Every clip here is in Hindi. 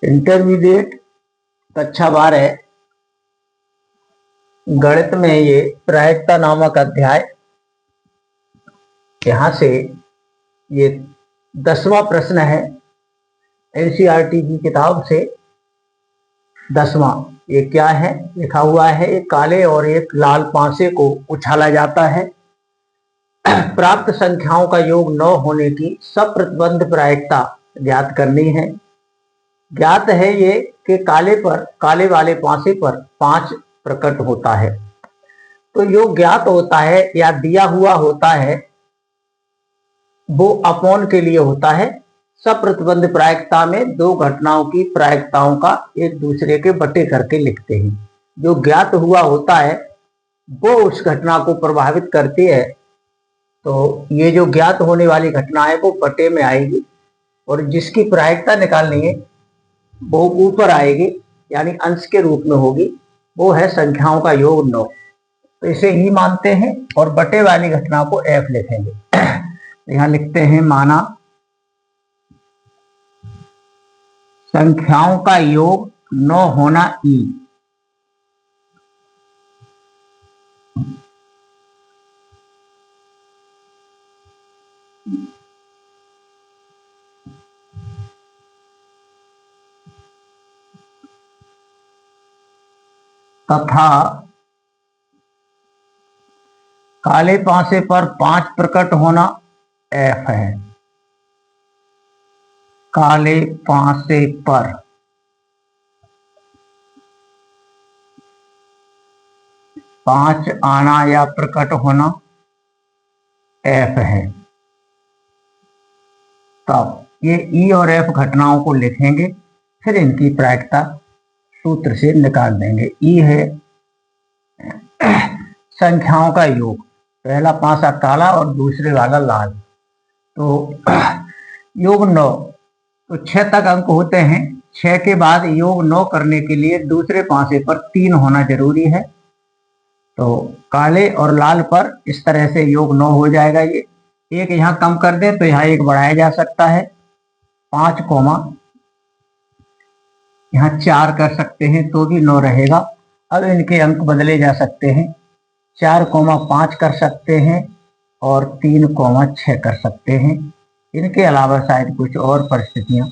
इंटरमीडिएट कक्षा 12 गणित में ये प्रायिकता नामक अध्याय, यहाँ से ये 10वां प्रश्न है एनसीईआरटी की किताब से। 10वां ये क्या है, लिखा हुआ है एक काले और एक लाल पांसे को उछाला जाता है। प्राप्त संख्याओं का योग 9 होने की सप्रतिबंध प्रायिकता ज्ञात करनी है। ज्ञात है ये कि काले वाले पांसे पर 5 प्रकट होता है। तो योग ज्ञात होता है या दिया हुआ होता है वो अपॉन के लिए होता है। सप्रतिबंध प्रायिकता में दो घटनाओं की प्रायिकताओं का एक दूसरे के बटे करके लिखते हैं। जो ज्ञात हुआ होता है वो उस घटना को प्रभावित करती है, तो ये जो ज्ञात होने वाली घटना है वो बटे में आएगी और जिसकी प्रायिकता निकालनी है वो ऊपर आएगी, यानी अंश के रूप में होगी। वो है संख्याओं का योग 9। तो इसे ही मानते हैं और बटे वाली घटना को एफ लिखेंगे। यहां लिखते हैं माना संख्याओं का योग 9 होना ई। तथा काले पांसे पर 5 प्रकट होना एफ है। काले पांसे पर 5 आना या प्रकट होना एफ है। तब ये ई और एफ घटनाओं को लिखेंगे, फिर इनकी प्रायिकता सूत्र से निकाल देंगे। ई है संख्याओं का योग, पहला पांसा काला और दूसरे वाला लाल। तो योग 9, तो 6 तक अंक होते हैं। 6 के बाद योग 9 करने के लिए दूसरे पांसे पर 3 होना जरूरी है। तो काले और लाल पर इस तरह से योग 9 हो जाएगा। ये एक यहाँ कम कर दे तो यहाँ एक बढ़ाया जा सकता है। 5 कोमा यहाँ 4 कर सकते हैं तो भी 9 रहेगा। अब इनके अंक बदले जा सकते हैं। 4,5 कर सकते हैं और 3,6 कर सकते हैं। इनके अलावा शायद कुछ और परिस्थितियां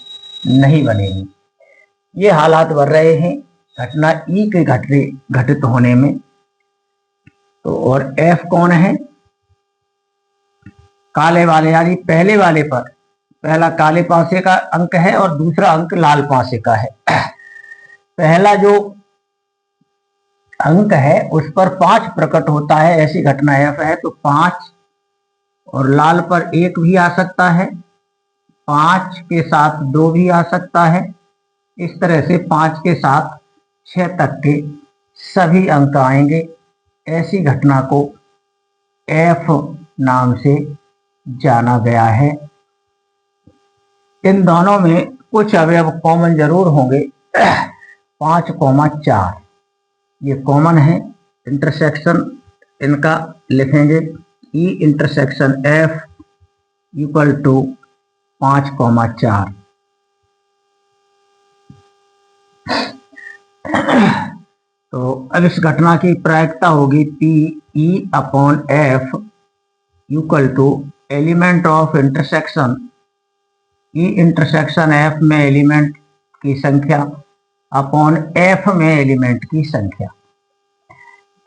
नहीं बनेगी। ये हालात बन रहे हैं घटना ई के घटित होने में। तो और एफ कौन है? काले वाले, यानी पहले वाले पर पहला काले पांसे का अंक है और दूसरा अंक लाल पांसे का है। पहला जो अंक है उस पर 5 प्रकट होता है, ऐसी घटना एफ है। तो 5 और लाल पर 1 भी आ सकता है, 5 के साथ 2 भी आ सकता है। इस तरह से 5 के साथ 6 तक के सभी अंक आएंगे। ऐसी घटना को एफ नाम से जाना गया है। इन दोनों में कुछ अवयव कॉमन जरूर होंगे। 5,4 ये कॉमन है। इंटरसेक्शन इनका लिखेंगे E intersection F equal to 5,4। तो अब इस घटना की प्रायिकता होगी P E upon F equal to element of intersection E intersection F में एलिमेंट की संख्या अपॉन एफ में एलिमेंट की संख्या।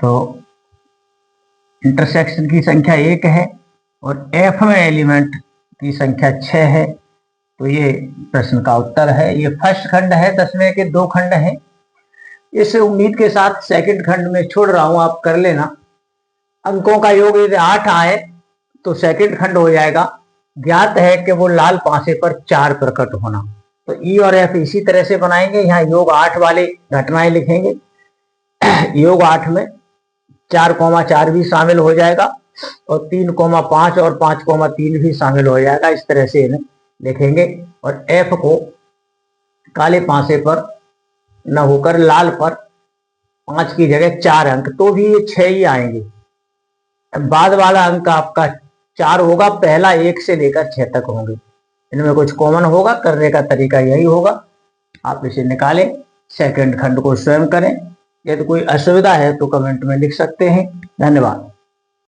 तो इंटरसेक्शन की संख्या 1 है और एफ में एलिमेंट की संख्या 6 है। तो ये प्रश्न का उत्तर है। ये फर्स्ट खंड है, 10वें के 2 खंड हैं। इस उम्मीद के साथ सेकंड खंड में छोड़ रहा हूं, आप कर लेना। अंकों का योग यदि 8 आए तो सेकंड खंड हो जाएगा। ज्ञात है कि वो लाल पांसे पर 4 प्रकट होना। तो ई और एफ इसी तरह से बनाएंगे। यहाँ योग 8 वाले घटनाएं लिखेंगे। योग 8 में 4,4 भी शामिल हो जाएगा और 3,5 और 5,3 भी शामिल हो जाएगा। इस तरह से इन्हें लिखेंगे और एफ को काले पांसे पर न होकर लाल पर 5 की जगह 4 अंक, तो भी ये 6 ही आएंगे। बाद वाला अंक आपका 4 होगा, पहला 1 से लेकर 6 तक होंगे। इनमें कुछ कॉमन होगा, करने का तरीका यही होगा। आप इसे निकालें, सेकंड खंड को स्वयं करें। यदि कोई असुविधा है तो कमेंट में लिख सकते हैं। धन्यवाद।